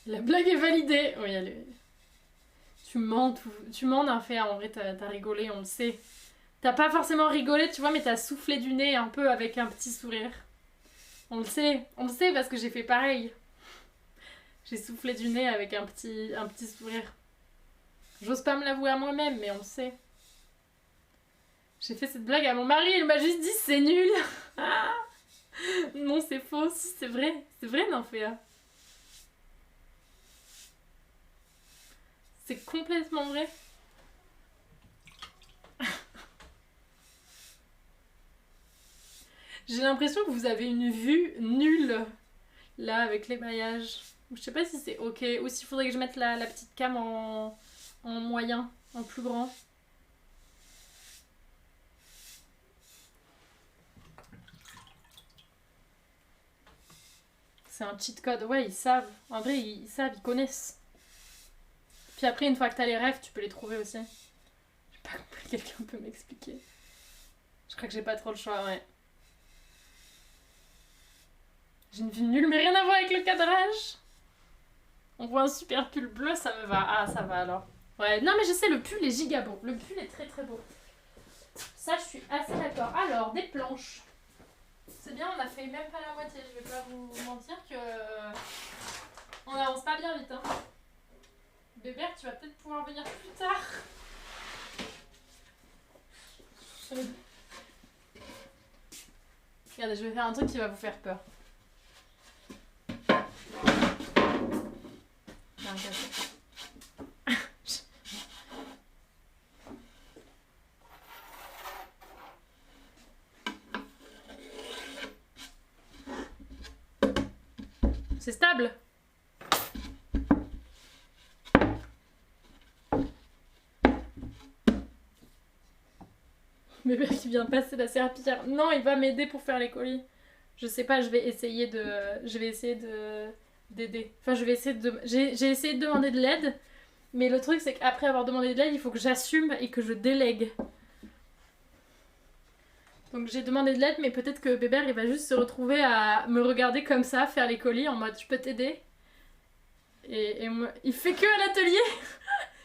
La blague est validée. Oui, elle est... Tu mens d'un fait, en vrai, t'as rigolé, on le sait. T'as pas forcément rigolé, tu vois, mais t'as soufflé du nez un peu avec un petit sourire. On le sait parce que j'ai fait pareil. J'ai soufflé du nez avec un petit sourire. J'ose pas me l'avouer à moi-même, mais on le sait. J'ai fait cette blague à mon mari, il m'a juste dit c'est nul. Non, c'est faux, si, c'est vrai. C'est vrai, Nymphéa. C'est complètement vrai. J'ai l'impression que vous avez une vue nulle, là, avec les maillages. Je sais pas si c'est ok, ou s'il faudrait que je mette la petite cam en moyen, en plus grand. C'est un cheat code, ouais, ils savent. En vrai, ils savent, ils connaissent. Puis après, une fois que t'as les rêves, tu peux les trouver aussi. J'ai pas compris, quelqu'un peut m'expliquer. Je crois que j'ai pas trop le choix, ouais. J'ai une vue nulle, mais rien à voir avec le cadrage. On voit un super pull bleu, ça me va. Ah, ça va alors. Ouais, non, mais je sais, le pull est giga beau. Le pull est très très beau. Ça, je suis assez d'accord. Alors, des planches. C'est bien, on a fait même pas la moitié. Je vais pas vous mentir que. On avance pas bien vite, hein. Bébert, tu vas peut-être pouvoir venir plus tard. Regardez, je vais faire un truc qui va vous faire peur. Il y a un café. C'est stable. Bébé qui vient passer la serpillière. Non, il va m'aider pour faire les colis. Je sais pas, je vais essayer d'aider. Enfin, je vais essayer de... J'ai essayé de demander de l'aide, mais le truc, c'est qu'après avoir demandé de l'aide, il faut que j'assume et que je délègue. Donc j'ai demandé de l'aide, mais peut-être que Bébert, il va juste se retrouver à me regarder comme ça, faire les colis en mode « je peux t'aider ?» Et moi, il fait que à l'atelier.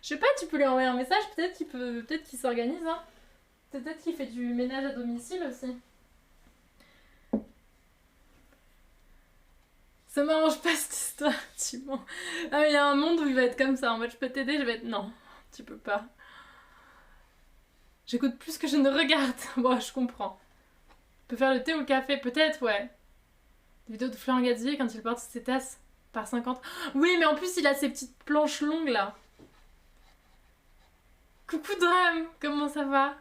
Je sais pas, tu peux lui envoyer un message, peut-être qu'il s'organise, hein. Peut-être qu'il fait du ménage à domicile aussi. Ça m'arrange pas cette histoire, tu mens. Ah, mais il y a un monde où il va être comme ça, en mode je peux t'aider, je vais être non, tu peux pas. J'écoute plus que je ne regarde. Bon, je comprends. Tu peux faire le thé ou le café, peut-être, ouais. Des vidéos de Florian Gazzier quand il porte ses tasses par 50. Oui, mais en plus, il a ses petites planches longues là. Coucou Drame, comment ça va?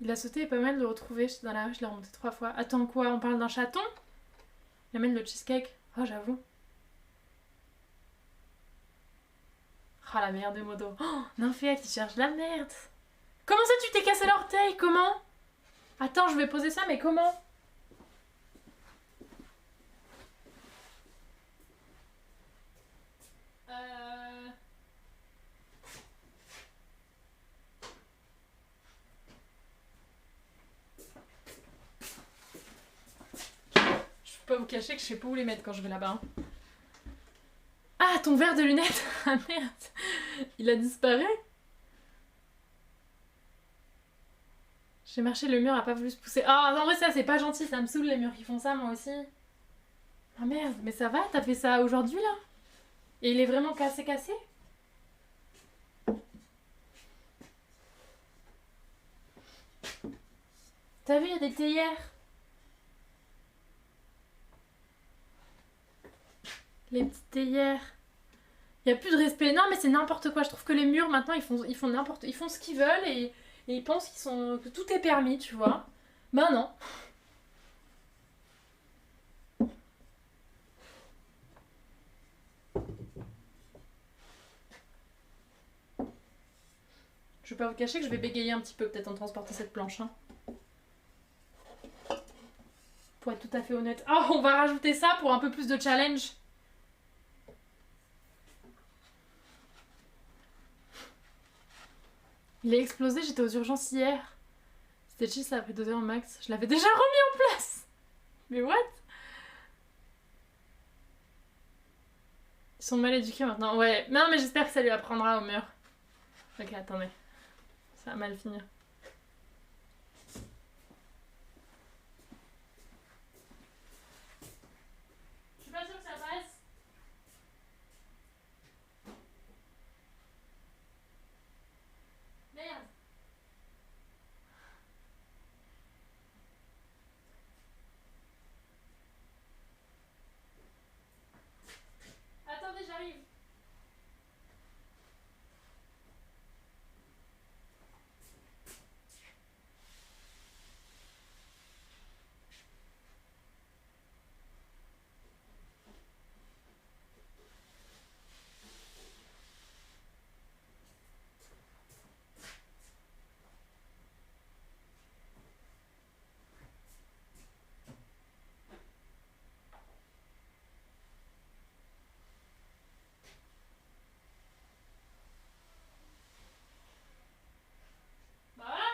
Il a sauté et pas mal de le retrouver. J'étais dans la rue, je l'ai remonté 3 fois. Attends, quoi? On parle d'un chaton? Il amène le cheesecake. Oh, j'avoue. Oh, la merde de modo. Oh, Nymphéa qui cherche la merde. Comment ça, tu t'es cassé l'orteil? Comment? Attends, je vais poser ça, mais comment? Je peux pas vous cacher que je sais pas où les mettre quand je vais là-bas. Hein. Ah, ton verre de lunettes. Ah merde. Il a disparu. J'ai marché, le mur a pas voulu se pousser. Ah, en vrai, ça c'est pas gentil, ça me saoule les murs qui font ça, moi aussi. Ah merde, mais ça va? T'as fait ça aujourd'hui là? Et il est vraiment cassé? T'as vu, il y a des théières. Les petites théières. Il y a plus de respect. Non, mais c'est n'importe quoi. Je trouve que les murs maintenant ils font ils font ce qu'ils veulent et ils pensent que tout est permis, tu vois. Ben non. Je vais pas vous cacher que je vais bégayer un petit peu peut-être en transportant cette planche. Hein. Pour être tout à fait honnête. Oh, on va rajouter ça pour un peu plus de challenge. Il est explosé, j'étais aux urgences hier. C'était chill, ça a pris 2 heures max. Je l'avais déjà remis en place. Mais what? sont mal éduqués maintenant. Ouais, non, mais j'espère que ça lui apprendra au mur. Ok, attendez. Ça va mal finir. Je suis pas sûre que ça passe. Merde. Attendez, j'arrive. Bah voilà.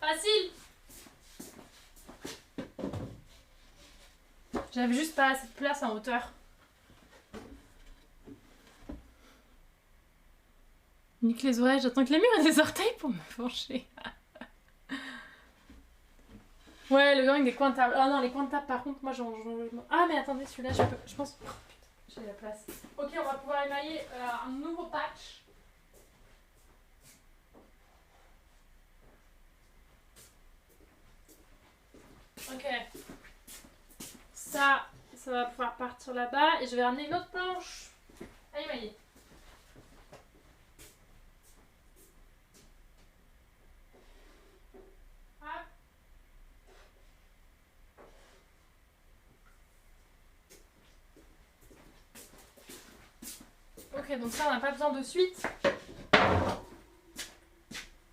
Facile. J'avais juste pas assez de place en hauteur. Nique les oreilles, j'attends que les murs aient des orteils pour me pencher. Ouais, le gang des coins de table. Oh non, les coins de table, par contre, moi j'en. Ah, mais attendez, celui-là, je peux. Je pense. Oh putain, j'ai la place. Ok, on va pouvoir émailler un nouveau patch. Ok. Ça va pouvoir partir là-bas. Et je vais ramener une autre planche à émailler. Hop. Ok, donc ça, on n'a pas besoin de suite.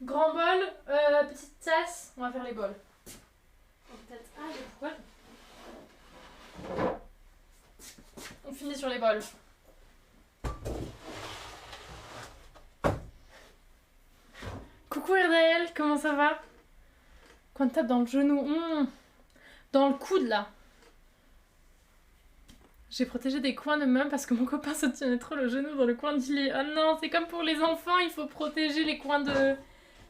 Grand bol, petite tasse. On va faire les bols. Peut-être. Ah, mais pourquoi on finit sur les bols. Coucou RDL, comment ça va? Coin de table dans le genou. Dans le coude là. J'ai protégé des coins de meubles parce que mon copain se tenait trop le genou dans le coin du lit. Oh non, c'est comme pour les enfants, il faut protéger les coins de...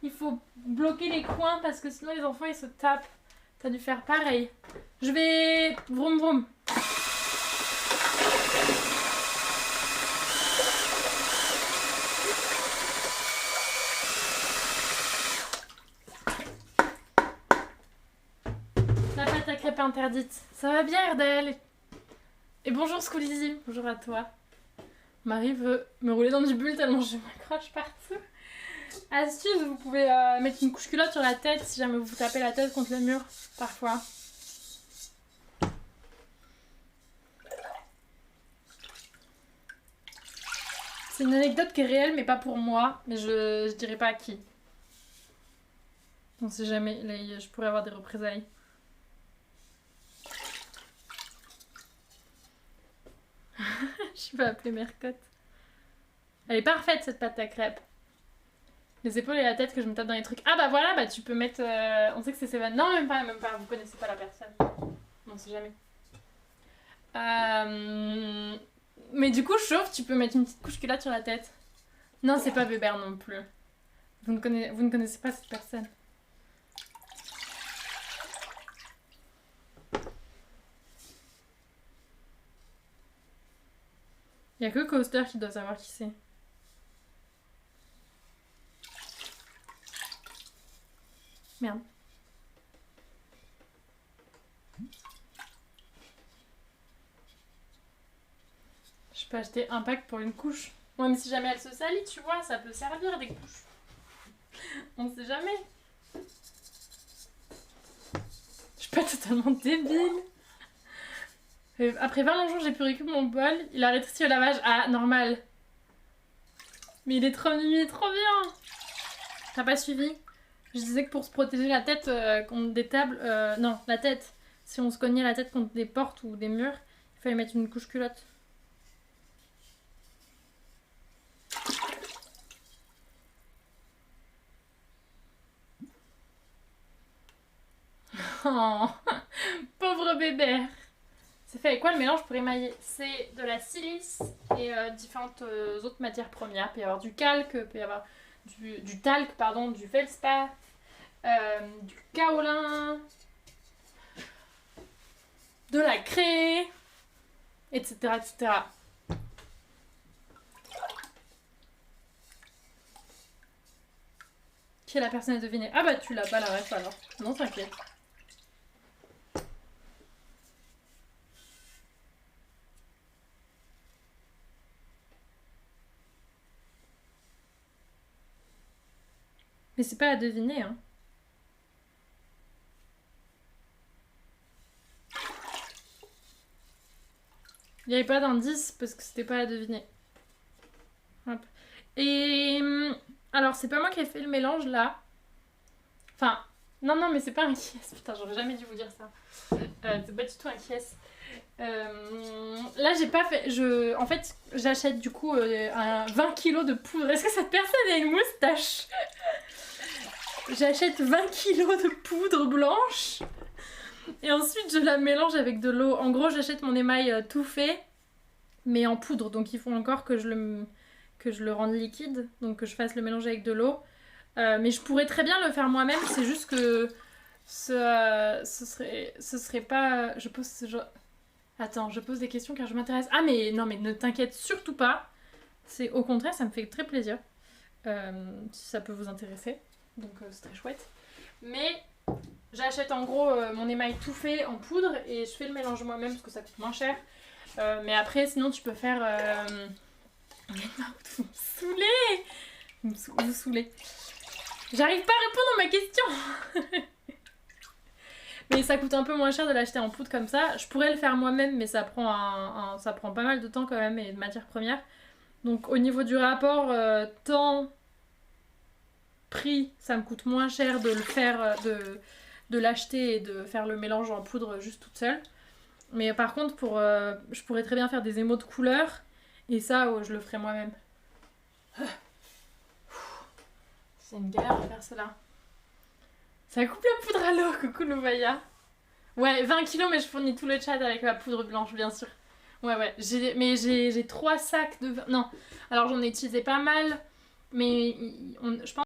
Il faut bloquer les coins parce que sinon les enfants ils se tapent. T'as dû faire pareil. Je vais... Vroom vroom. La pâte à crêpes interdite. Ça va bien RDL? Et bonjour Squeezie, bonjour à toi. Marie veut me rouler dans du bulle tellement je m'accroche partout. Astuce, vous pouvez mettre une couche culotte sur la tête si jamais vous vous tapez la tête contre le mur, parfois. C'est une anecdote qui est réelle mais pas pour moi, mais je dirais pas à qui. On sait jamais, là, je pourrais avoir des représailles. Je vais appeler Mercotte. Elle est parfaite cette pâte à crêpes. Les épaules et la tête que je me tape dans les trucs. Ah bah voilà, bah tu peux mettre... on sait que c'est Sévan. Non, même pas, vous connaissez pas la personne. On sait jamais. Mais du coup, chauffe, tu peux mettre une petite couche culotte sur la tête. Non, c'est pas Weber non plus. Vous ne connaissez pas cette personne. Il y a que Coaster qui doit savoir qui c'est. Merde. Je peux acheter un pack pour une couche. Ouais, mais si jamais elle se salit, tu vois, ça peut servir des couches. On sait jamais. Je suis pas totalement débile. Après 20 longs jours, j'ai pu récupérer mon bol. Il a rétréci au lavage. Ah, normal. Mais il est trop mimi, trop bien. T'as pas suivi? Je disais que pour se protéger la tête contre des tables... non, la tête. Si on se cognait la tête contre des portes ou des murs, il fallait mettre une couche culotte. Oh, pauvre Pauvre bébé. C'est fait avec quoi le mélange pour émailler? C'est de la silice et différentes autres matières premières. Il peut y avoir du calque, il peut y avoir du talc, pardon, du feldspath, du kaolin, de la craie, etc. etc. Qui est la personne à deviner? Ah bah tu l'as pas la ref alors. Non, t'inquiète. Mais c'est pas à deviner, hein. Il n'y avait pas d'indice parce que c'était pas à deviner. Hop. Et alors, c'est pas moi qui ai fait le mélange là. Enfin, non, mais c'est pas un kies. Putain, j'aurais jamais dû vous dire ça. C'est pas du tout un kies. Là, j'ai pas fait. En fait, j'achète du coup un 20 kilos de poudre. Est-ce que cette personne a une moustache? J'achète 20 kilos de poudre blanche. Et ensuite, je la mélange avec de l'eau. En gros, j'achète mon émail tout fait, mais en poudre. Donc, il faut encore que je le rende liquide. Donc, que je fasse le mélange avec de l'eau. Mais je pourrais très bien le faire moi-même. C'est juste que ce serait pas... Attends, je pose des questions car je m'intéresse. Ah, mais non, mais ne t'inquiète surtout pas. C'est au contraire, ça me fait très plaisir. Si ça peut vous intéresser. Donc, c'est très chouette. Mais... j'achète en gros mon émail tout fait en poudre et je fais le mélange moi-même parce que ça coûte moins cher. Mais après, sinon, tu peux faire... Vous me saoulez! Vous saoulez. J'arrive pas à répondre à ma question. Mais ça coûte un peu moins cher de l'acheter en poudre comme ça. Je pourrais le faire moi-même, mais ça prend, ça prend pas mal de temps quand même et de matières premières. Donc au niveau du rapport temps-prix, ça me coûte moins cher de le faire... de l'acheter et de faire le mélange en poudre juste toute seule. Mais par contre, je pourrais très bien faire des émaux de couleur. Et ça, je le ferai moi-même. C'est une galère à faire cela. Ça coupe la poudre à l'eau, coucou Louvaya. Ouais, 20 kilos, mais je fournis tout le chat avec ma poudre blanche, bien sûr. Ouais. Mais j'ai 3 sacs de... Non, alors j'en ai utilisé pas mal. Mais je pense